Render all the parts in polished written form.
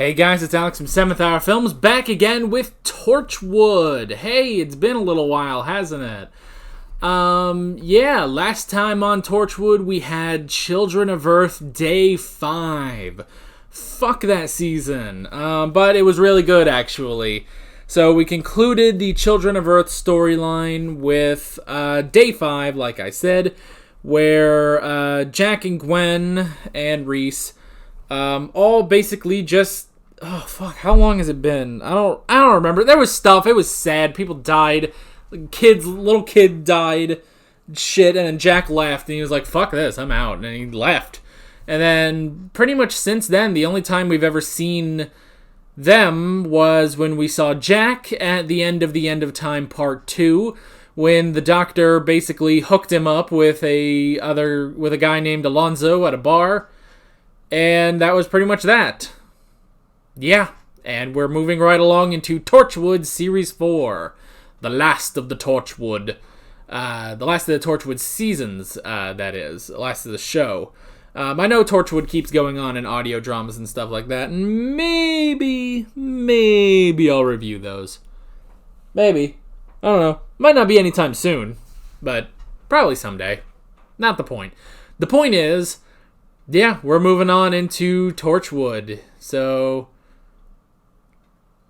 Hey guys, it's Alex from 7th Hour Films, back again with Torchwood. Hey, it's been a little while, hasn't it? Yeah, last time on Torchwood we had Children of Earth Day 5. Fuck that season. But it was really good, actually. So we concluded the Children of Earth storyline with Day 5, like I said, where Jack and Gwen and Reese all basically just... Oh, fuck, how long has it been? I don't remember. There was stuff. It was sad. People died. Little kid died. Shit, and then Jack left, and he was like, fuck this, I'm out. And he left. And then, pretty much since then, the only time we've ever seen them was when we saw Jack at the end of Time Part 2, when the doctor basically hooked him up with a guy named Alonzo at a bar. And that was pretty much that. Yeah, and we're moving right along into Torchwood Series 4. The last of the Torchwood. The last of the Torchwood seasons, that is. The last of the show. I know Torchwood keeps going on in audio dramas and stuff like that, and maybe I'll review those. Maybe. I don't know. Might not be anytime soon, but probably someday. Not the point. The point is, yeah, we're moving on into Torchwood. So,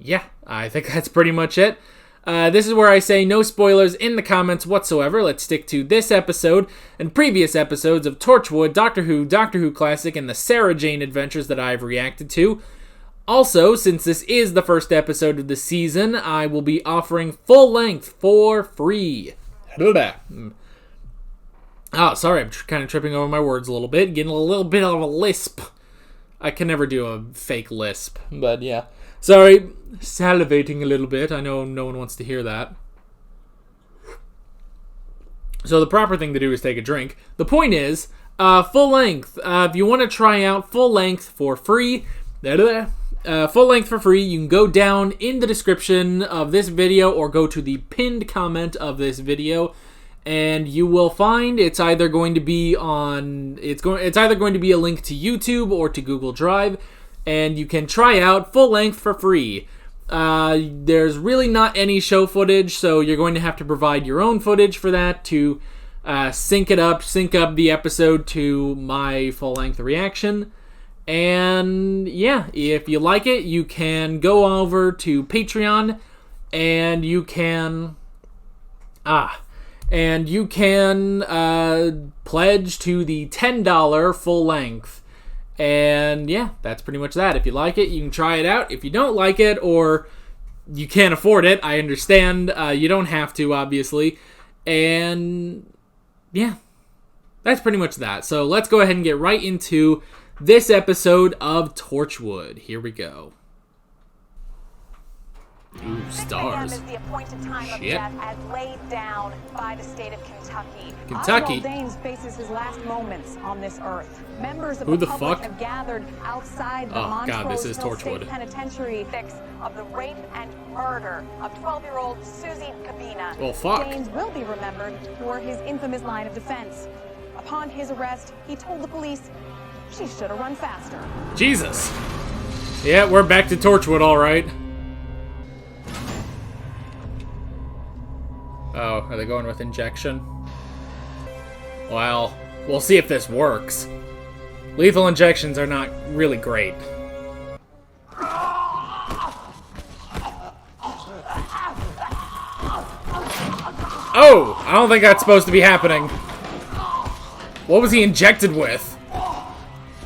yeah, I think that's pretty much it. This is where I say no spoilers in the comments whatsoever. Let's stick to this episode and previous episodes of Torchwood, Doctor Who Classic, and the Sarah Jane adventures that I've reacted to. Also, since this is the first episode of the season, I will be offering full length for free. Oh, sorry, I'm kind of tripping over my words a little bit, getting a little bit of a lisp. I can never do a fake lisp, but yeah. Sorry, salivating a little bit. I know no one wants to hear that. So the proper thing to do is take a drink. The point is, full length. If you want to try out full length for free, you can go down in the description of this video or go to the pinned comment of this video, and you will find it's either going to be either going to be a link to YouTube or to Google Drive. And you can try out full length for free. There's really not any show footage, so you're going to have to provide your own footage for that to sync up the episode to my full length reaction. And yeah, if you like it, you can go over to Patreon and you can pledge to the $10 full length. And yeah, that's pretty much that. If you like it, you can try it out. If you don't like it or you can't afford it, I understand. You don't have to, obviously. And yeah, that's pretty much that. So let's go ahead and get right into this episode of Torchwood. Here we go. Ooh, stars. Is the appointed time of death as laid down by the state of Kentucky. Kentucky. Danes faces his last moments on this earth. Members of Who the the public fuck? have gathered outside the God, this is Montrose Torchwood. State Penitentiary of the rape and murder of 12-year-old Susie Cabina. Well, fuck. Danes will be remembered for his infamous line of defense. Upon his arrest, he told the police she should have run faster. Jesus. Yeah, we're back to Torchwood, all right. Oh, are they going with injection? Well, we'll see if this works. Lethal injections are not really great. Oh! I don't think that's supposed to be happening. What was he injected with?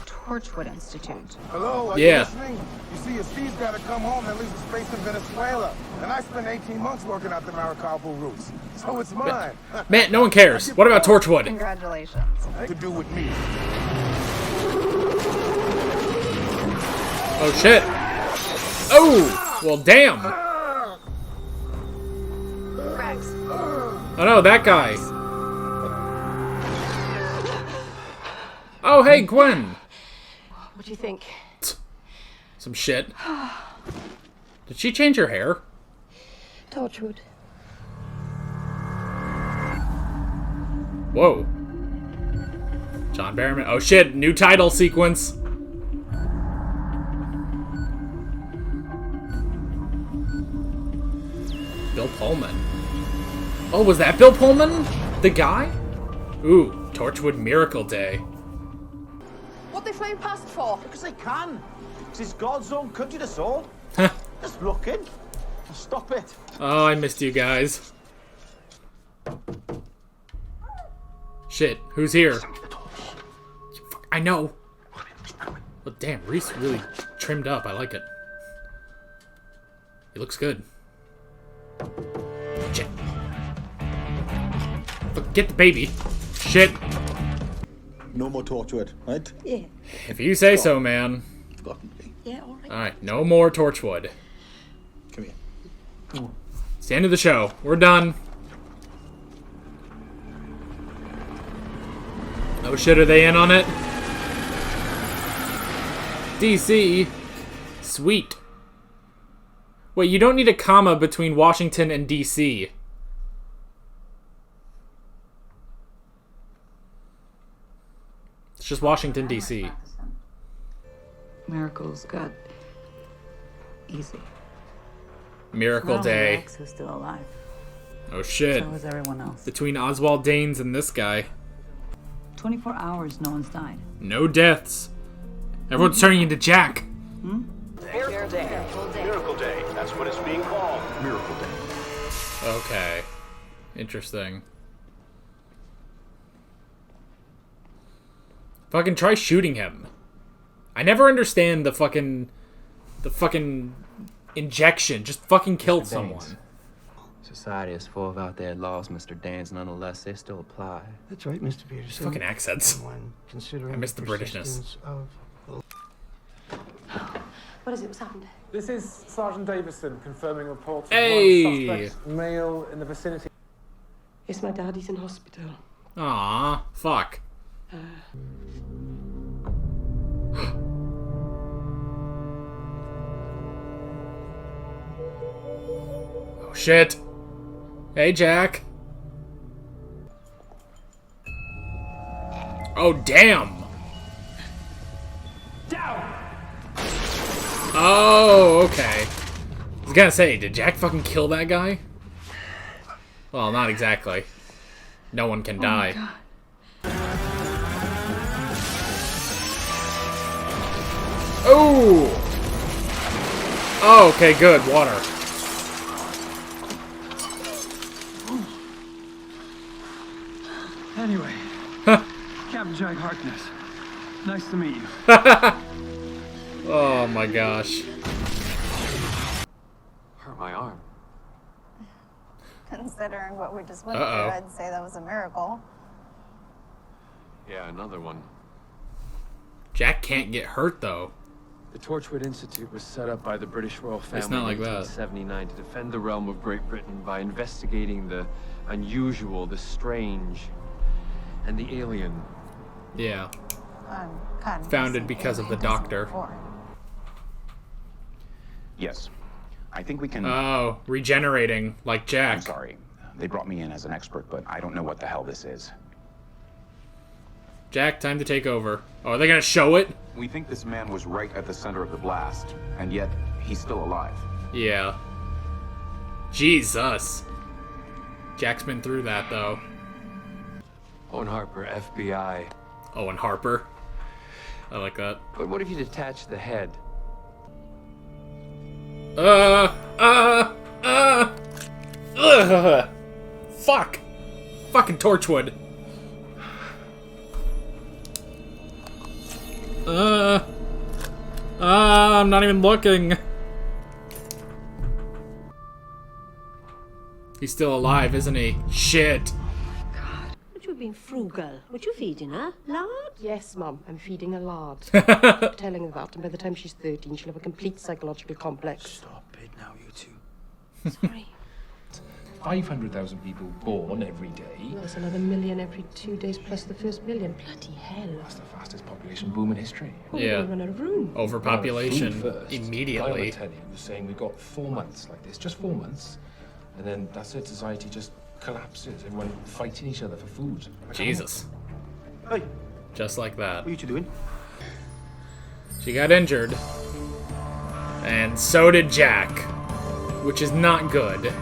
Torchwood Institute. Hello, are you listening? You see, Steve's got to come home and leave the space in Venezuela. And I spent 18 months working out the Maracaibo routes. So it's mine. Man, no one cares. What about Torchwood? Congratulations. To do with me. Oh, shit. Oh! Well, damn. Rex. Oh, no, that guy. Oh, hey, Gwen. What do you think? Some shit. Did she change her hair? Torchwood. Whoa. John Barrowman. Oh shit, new title sequence. Bill Pullman. Oh, was that Bill Pullman? The guy? Ooh, Torchwood Miracle Day. What they flying past for? Because they can. It's God's own country to soul. Just looking. Stop it. Oh, I missed you guys. Shit, who's here? I know. Well, damn, Reese really trimmed up. I like it. He looks good. Shit. Get the baby. Shit. No more Torchwood, right? Yeah. If you say so, man. Forgotten me. Yeah, all right. Alright, no more Torchwood. Come here. It's the end of the show. We're done. Oh shit, are they in on it? DC. Sweet. Wait, you don't need a comma between Washington and DC. It's just Washington, DC. Miracles got easy. Miracle Day. Rex is still alive. Oh shit. So is everyone else. Between Oswald Danes and this guy. 24 hours, no one's died. No deaths. Everyone's turning into Jack. Miracle Day. Miracle Day. That's what it's being called. Miracle Day. Okay. Interesting. Fucking try shooting him. I never understand the fucking injection. Just fucking killed someone. Society is full of outdated laws, Mr. Danes. Nonetheless, they still apply. That's right, Mr. Peterson. Fucking accents. I miss the Britishness. persistence of What is it? What's happened? This is Sergeant Davison confirming reports of Hey! one suspect male in the vicinity. Yes, my daddy's in hospital. Aw, fuck. Oh shit. Hey, Jack. Oh, damn. Oh, okay. I was gonna say, did Jack fucking kill that guy? Well, not exactly. No one can die. Oh! Oh, okay, good. Water. Anyway, Captain Jack Harkness. Nice to meet you. Oh my gosh. Hurt my arm. Considering what we just went Uh-oh. through, I'd say that was a miracle. Yeah, another one. Jack can't get hurt, though. The Torchwood Institute was set up by the British royal family It's not like in that. 1879 to defend the realm of Great Britain by investigating the unusual, the strange, and the alien. Yeah. I'm kind of Founded because of the doctor. Yes. I think we can... Oh, regenerating, like Jack. I'm sorry. They brought me in as an expert, but I don't know what the hell this is. Jack, time to take over. Oh, are they gonna show it? We think this man was right at the center of the blast, and yet he's still alive. Yeah. Jesus. Jack's been through that, though. Owen Harper, FBI. Owen Harper. I like that. But what if you detach the head? Fuck. Fucking Torchwood. I'm not even looking. He's still alive, isn't he? Shit. Would you have been frugal? Would you feeding her? Lard? Yes, Mum. I'm feeding her lard. Telling her that, and by the time she's 13, she'll have a complete psychological complex. Stop it now, you two. Sorry. 500,000 people born every day. There's another million every 2 days, plus the first million. Bloody hell. That's the fastest population boom in history. Well, we're gonna run out of room. Overpopulation First, immediately. I tell you, was saying we've got 4 months like this, just 4 months, and then that's it. Society just collapses. Everyone fighting each other for food. Jesus. Hey, Just like that. what are you two doing? She got injured. And so did Jack. Which is not good.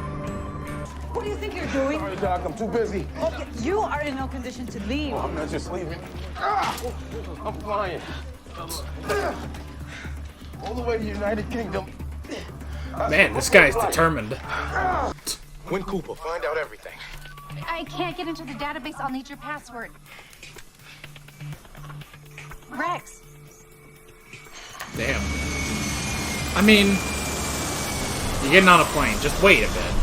What do you think you're doing? Sorry, Doc, I'm too busy. Okay, you are in no condition to leave. Oh, I'm not just leaving. I'm flying. All the way to the United Kingdom. Man, this guy's determined. When Cooper, find out everything. I can't get into the database. I'll need your password. Rex. Damn. I mean, you're getting on a plane. Just wait a bit.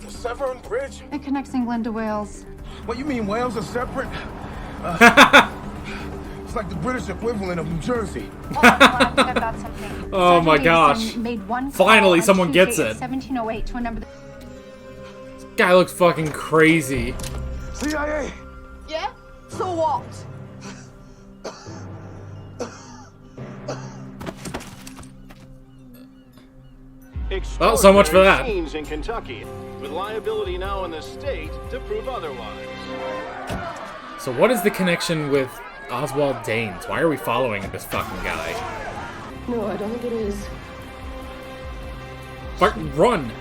The Severn Bridge? It connects England to Wales. What, you mean Wales are separate? It's like the British equivalent of New Jersey. I've got something. Oh my gosh. Made one Finally, call on someone gets Tuesday it. at 1708 to a number. This guy looks fucking crazy. CIA? Yeah? So what? Well, so much for that. Scenes in Kentucky, with liability now in the state to prove otherwise. So what is the connection with Oswald Danes? Why are we following this fucking guy? No, I don't think it is. Fuck, run!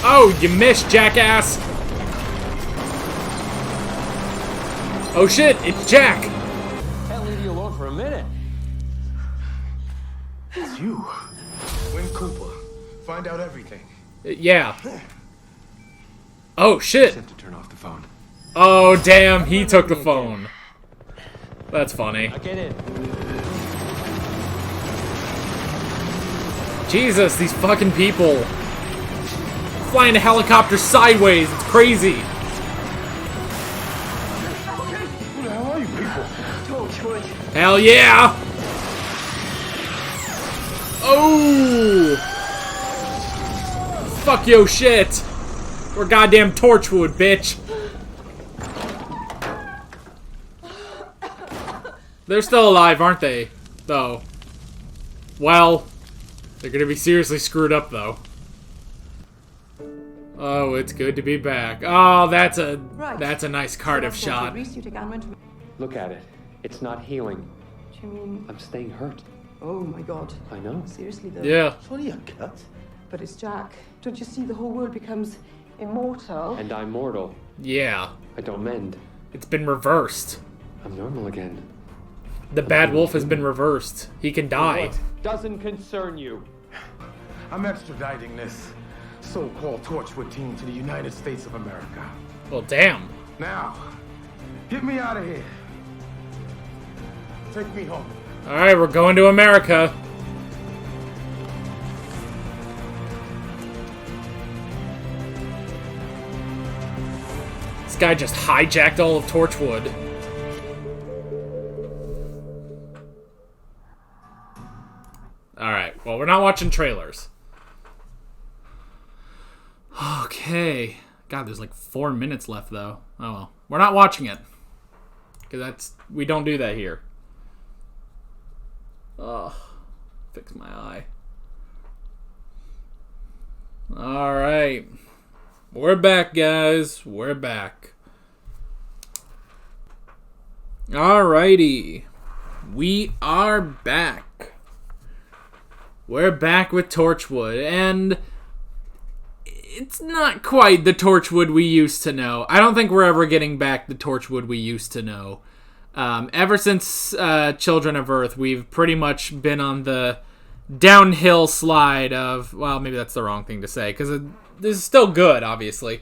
Oh, you missed, jackass! Oh shit, it's Jack! Can't leave you alone for a minute. It's you. When Cooper, find out everything. Yeah. Oh shit! To turn off the phone. Oh damn, he took the phone. That's funny. I get it. Jesus, these fucking people. Flying a helicopter sideways, it's crazy. Who the hell are you people? Torchwood. Hell yeah! Oh! Fuck yo shit! We're goddamn Torchwood, bitch! They're still alive, aren't they? Though. Well, they're gonna be seriously screwed up, though. Oh, it's good to be back. Oh, that's a nice Cardiff shot. Look at it. It's not healing. Do you mean? I'm staying hurt. Oh my God. I know. Seriously though. Yeah. It's only a cut. But it's Jack. Don't you see the whole world becomes immortal? And I'm mortal. Yeah. I don't mend. It's been reversed. I'm normal again. The bad wolf has been reversed. He can die. What doesn't concern you? I'm extraditing this so-called Torchwood team to the United States of America. Well, damn. Now, get me out of here. Take me home. Alright, we're going to America. This guy just hijacked all of Torchwood. Alright, well, we're not watching trailers. Okay. God, there's like 4 minutes left, though. Oh well. We're not watching it. Because we don't do that here. Ugh. Fix my eye. Alright. We're back, guys. We're back. Alrighty. We are back. We're back with Torchwood, and it's not quite the Torchwood we used to know. I don't think we're ever getting back the Torchwood we used to know. Ever since Children of Earth, we've pretty much been on the downhill slide of, well, maybe that's the wrong thing to say, because this is still good, obviously.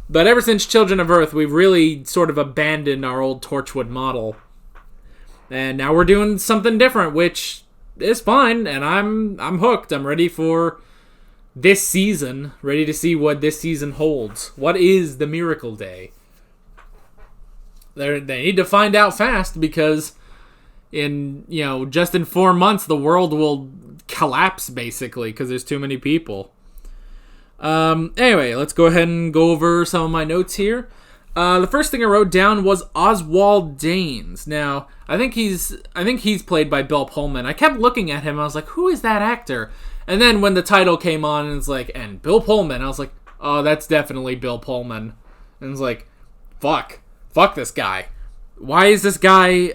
But ever since Children of Earth, we've really sort of abandoned our old Torchwood model. And now we're doing something different, which is fine, and I'm hooked. I'm ready for this season, ready to see what this season holds. What is the Miracle Day? They need to find out fast, because just in 4 months the world will collapse, basically, because there's too many people. Anyway, let's go ahead and go over some of my notes here. The first thing I wrote down was Oswald Danes. Now, I think he's played by Bill Pullman. I kept looking at him, I was like, who is that actor? And then when the title came on, and it's like, and Bill Pullman, I was like, oh, that's definitely Bill Pullman. And it's like, fuck this guy. Why is this guy...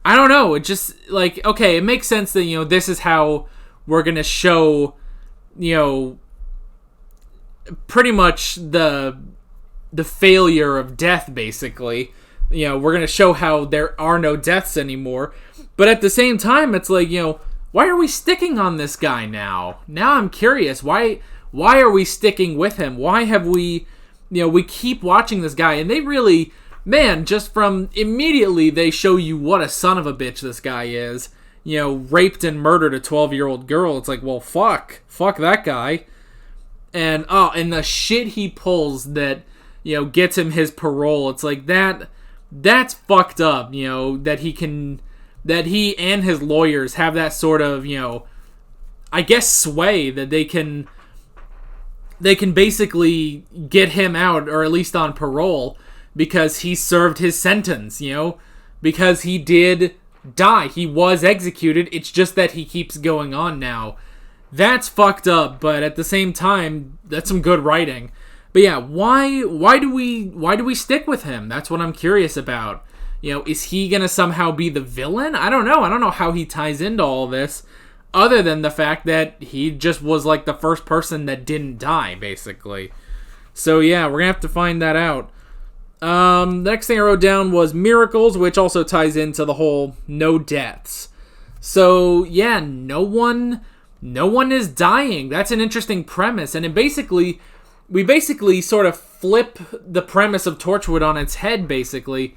I don't know. It just, like, okay, it makes sense that, you know, this is how we're going to show, you know, pretty much the failure of death, basically. You know, we're going to show how there are no deaths anymore. But at the same time, it's like, you know, why are we sticking on this guy now? Now I'm curious. Why are we sticking with him? Why have we, you know, we keep watching this guy, and they really, man, just from immediately they show you what a son of a bitch this guy is. You know, raped and murdered a 12-year-old girl. It's like, well, fuck that guy. And the shit he pulls that, you know, gets him his parole. It's like that's fucked up, you know, that he and his lawyers have that sort of, you know, I guess sway that they can basically get him out, or at least on parole, because he served his sentence, you know, because he did die. He was executed. It's just that he keeps going on now. That's fucked up, but at the same time, that's some good writing. But yeah, why do we stick with him? That's what I'm curious about. You know, is he gonna somehow be the villain? I don't know. I don't know how he ties into all this, other than the fact that he just was like the first person that didn't die, basically. So yeah, we're gonna have to find that out. Next thing I wrote down was miracles, which also ties into the whole no deaths. So yeah, no one is dying. That's an interesting premise, and we basically sort of flip the premise of Torchwood on its head, basically,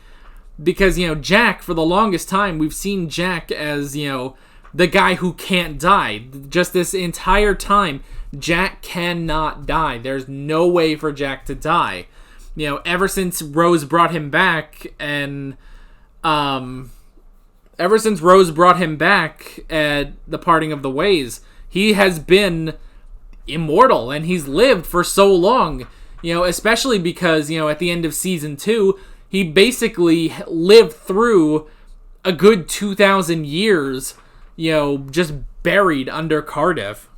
because, you know, Jack, for the longest time, we've seen Jack as, you know, the guy who can't die. Just this entire time, Jack cannot die. There's no way for Jack to die. You know, ever since Rose brought him back, and ever since Rose brought him back at the parting of the ways, he has been immortal, and he's lived for so long, you know, especially because, you know, at the end of season 2, he basically lived through a good 2,000 years, you know, just buried under Cardiff.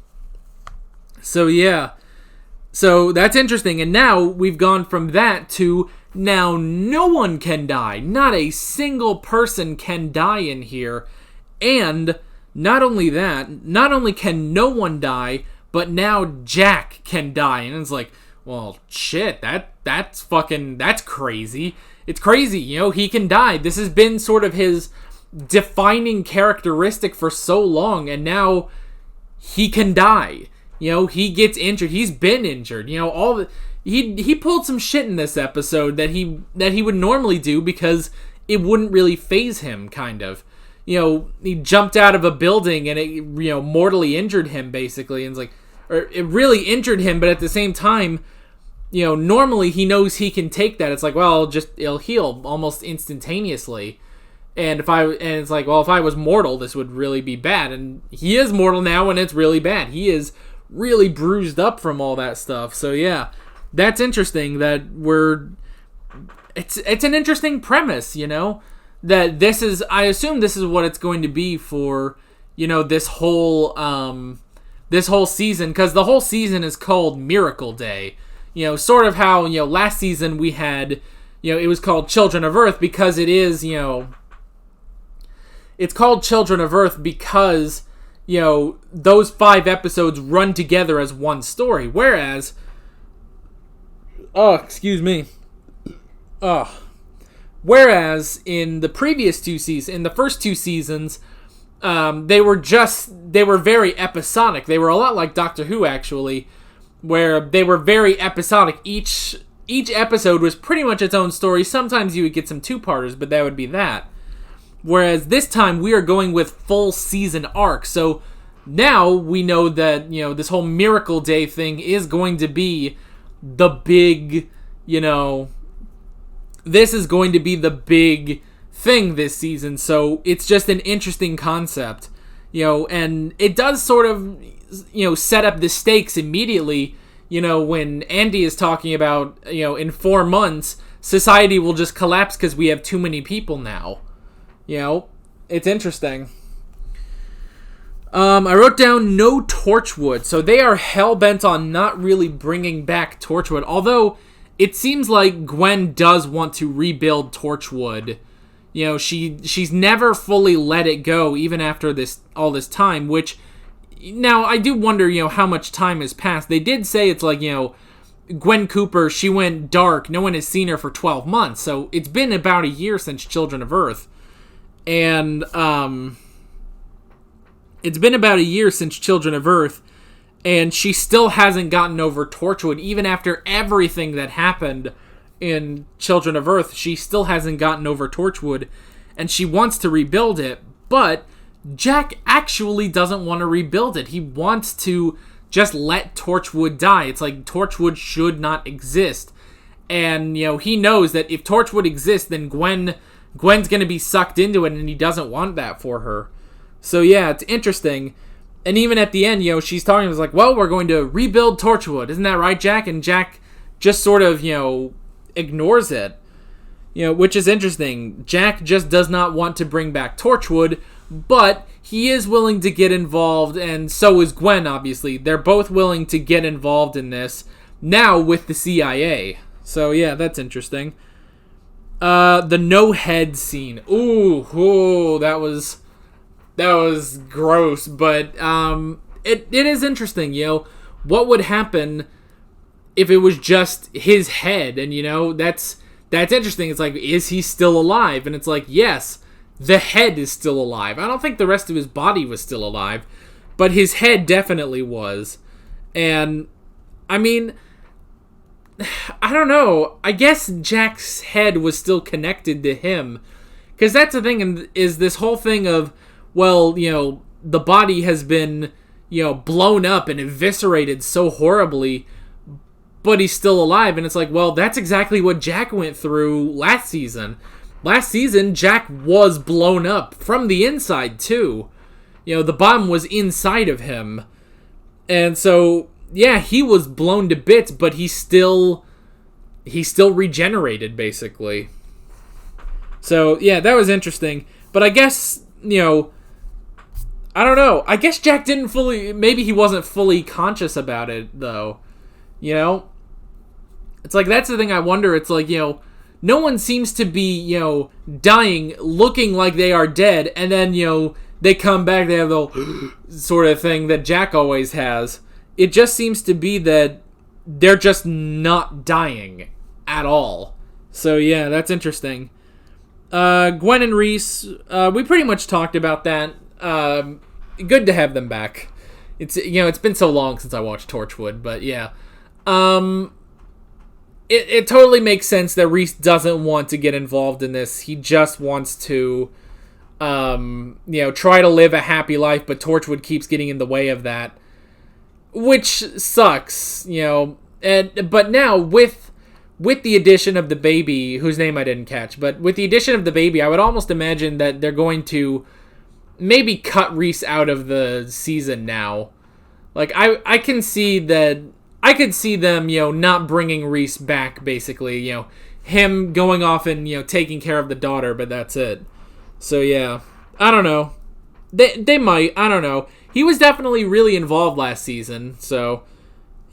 So yeah, so that's interesting, and now we've gone from that to now no one can die. Not a single person can die in here, and not only that, not only can no one die, but now Jack can die. And it's like, well, shit, that's crazy. It's crazy, you know, he can die. This has been sort of his defining characteristic for so long, and now he can die. You know, he gets injured. He's been injured. You know, he pulled some shit in this episode that he would normally do because it wouldn't really faze him, kind of. You know, he jumped out of a building and it, you know, mortally injured him, basically. And it's like, or it really injured him, but at the same time, you know, normally he knows he can take that. It's like, well, it'll heal almost instantaneously. And it's like, well, if I was mortal, this would really be bad. And he is mortal now, and it's really bad. He is really bruised up from all that stuff. So yeah, that's interesting that it's an interesting premise, you know, that I assume this is what it's going to be for, you know, this whole season, because the whole season is called Miracle Day. You know, sort of how, you know, last season we had, you know, it was called Children of Earth because it is, you know, it's called Children of Earth because, you know, those 5 episodes run together as one story. Whereas, whereas in the previous 2 seasons, in the first 2 seasons, they were very episodic. They were a lot like Doctor Who, actually, where they were very episodic. Each episode was pretty much its own story. Sometimes you would get some 2-parters, but that would be that. Whereas this time we are going with full season arcs. So now we know that, you know, this whole Miracle Day thing is going to be the big, you know, this is going to be the big thing this season. So it's just an interesting concept, you know, and it does sort of, you know, set up the stakes immediately, you know, when Andy is talking about, you know, in 4 months, society will just collapse because we have too many people now. You know, it's interesting. I wrote down no Torchwood. So they are hell-bent on not really bringing back Torchwood. Although, it seems like Gwen does want to rebuild Torchwood, You know, she's never fully let it go, even after all this time, which, now, I do wonder, you know, how much time has passed. They did say it's like, you know, Gwen Cooper, she went dark. No one has seen her for 12 months. So it's been about a year since Children of Earth. And, it's been about a year since Children of Earth. And she still hasn't gotten over Torchwood. Even after everything that happened in Children of Earth, she still hasn't gotten over Torchwood. And she wants to rebuild it. But Jack actually doesn't want to rebuild it. He wants to just let Torchwood die. It's like Torchwood should not exist. And, you know, he knows that if Torchwood exists, then Gwen's going to be sucked into it, and he doesn't want that for her. So, yeah, it's interesting. And even at the end, you know, she's talking, it's like, well, we're going to rebuild Torchwood. Isn't that right, Jack? And Jack just sort of, you know, ignores it. You know, which is interesting. Jack just does not want to bring back Torchwood, but he is willing to get involved, and so is Gwen, obviously. They're both willing to get involved in this, now with the CIA. So, yeah, that's interesting. The no-head scene. Ooh, that was gross, but it is interesting, you know. What would happen if it was just his head? And, you know, that's interesting. It's like, is he still alive? And it's like, yes, the head is still alive. I don't think the rest of his body was still alive, but his head definitely was. And, I mean, I don't know. I guess Jack's head was still connected to him. Because that's the thing, is this whole thing of, well, you know, the body has been, you know, blown up and eviscerated so horribly, but he's still alive. And it's like, well, that's exactly what Jack went through last season. Last season, Jack was blown up from the inside, too. You know, the bomb was inside of him. And so, yeah, he was blown to bits, but he still regenerated, basically. So, yeah, that was interesting. But I guess, you know, I don't know. I guess Jack maybe he wasn't fully conscious about it, though. You know? It's like, that's the thing I wonder. It's like, you know, no one seems to be, you know, dying, looking like they are dead, and then, you know, they come back, they have the sort of thing that Jack always has. It just seems to be that they're just not dying at all. So, yeah, that's interesting. Gwen and Reese, we pretty much talked about that. Good to have them back. It's, you know, it's been so long since I watched Torchwood, but yeah. It totally makes sense that Reese doesn't want to get involved in this. He just wants to, you know, try to live a happy life, but Torchwood keeps getting in the way of that, which sucks, you know. But now with the addition of the baby, whose name I didn't catch, but with the addition of the baby, I would almost imagine that they're going to maybe cut Reese out of the season now. Like, I can see that. I could see them, you know, not bringing Reese back, basically, you know, him going off and, you know, taking care of the daughter, but that's it. So, yeah, I don't know. They might, I don't know. He was definitely really involved last season, so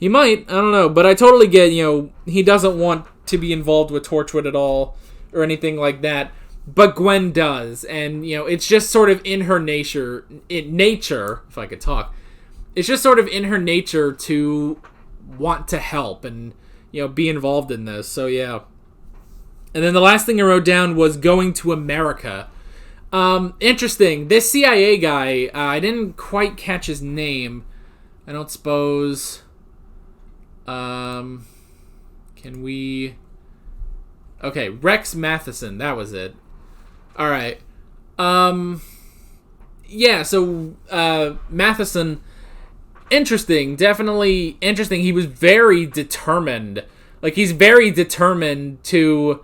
he might, I don't know. But I totally get, you know, he doesn't want to be involved with Torchwood at all or anything like that. But Gwen does, and, you know, it's just sort of in her nature, if I could talk, it's just sort of in her nature to want to help and, you know, be involved in this. So, yeah. And then the last thing I wrote down was going to America. Interesting. This CIA guy, I didn't quite catch his name. I don't suppose... can we... Okay, Rex Matheson. That was it. Alright. Yeah, so, Matheson... Interesting, definitely interesting. He was very determined. Like, he's very determined to,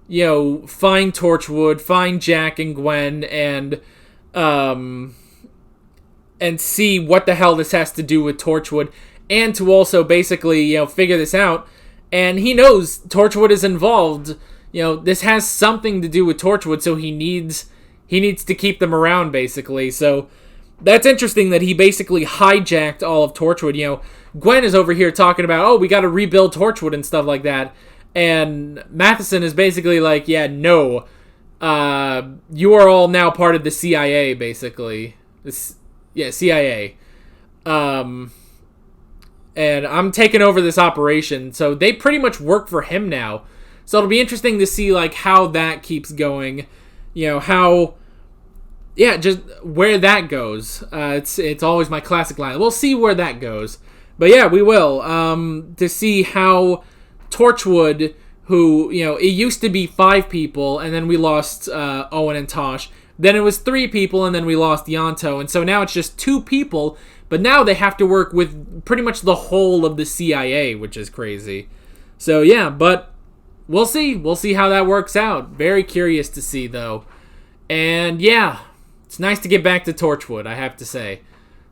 you know, find Torchwood, find Jack and Gwen, and see what the hell this has to do with Torchwood, and to also basically, you know, figure this out. And he knows Torchwood is involved. You know, this has something to do with Torchwood, so he needs to keep them around, basically. So that's interesting that he basically hijacked all of Torchwood. You know, Gwen is over here talking about, oh, we got to rebuild Torchwood and stuff like that. And Matheson is basically like, yeah, no. you are all now part of the CIA, basically. CIA. And I'm taking over this operation, so they pretty much work for him now. So it'll be interesting to see, like, how that keeps going. Just where that goes. It's always my classic line. We'll see where that goes. But yeah, we will. To see how Torchwood, who, it used to be 5 people, and then we lost Owen and Tosh. Then it was 3 people, and then we lost Yanto. And so now it's just 2 people, but now they have to work with pretty much the whole of the CIA, which is crazy. So yeah, but we'll see. We'll see how that works out. Very curious to see, though. And yeah, it's nice to get back to Torchwood, I have to say.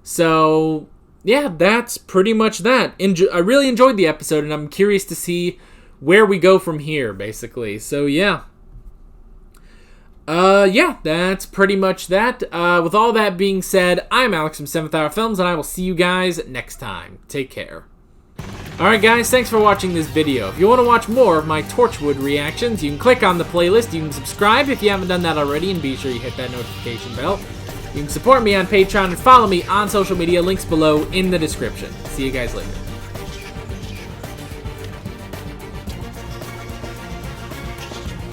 So yeah, that's pretty much that. I really enjoyed the episode, and I'm curious to see where we go from here, basically. So yeah. That's pretty much that. With all that being said, I'm Alex from 7th Hour Films, and I will see you guys next time. Take care. Alright guys, thanks for watching this video. If you want to watch more of my Torchwood reactions, you can click on the playlist, you can subscribe if you haven't done that already, and be sure you hit that notification bell. You can support me on Patreon and follow me on social media, links below in the description. See you guys later.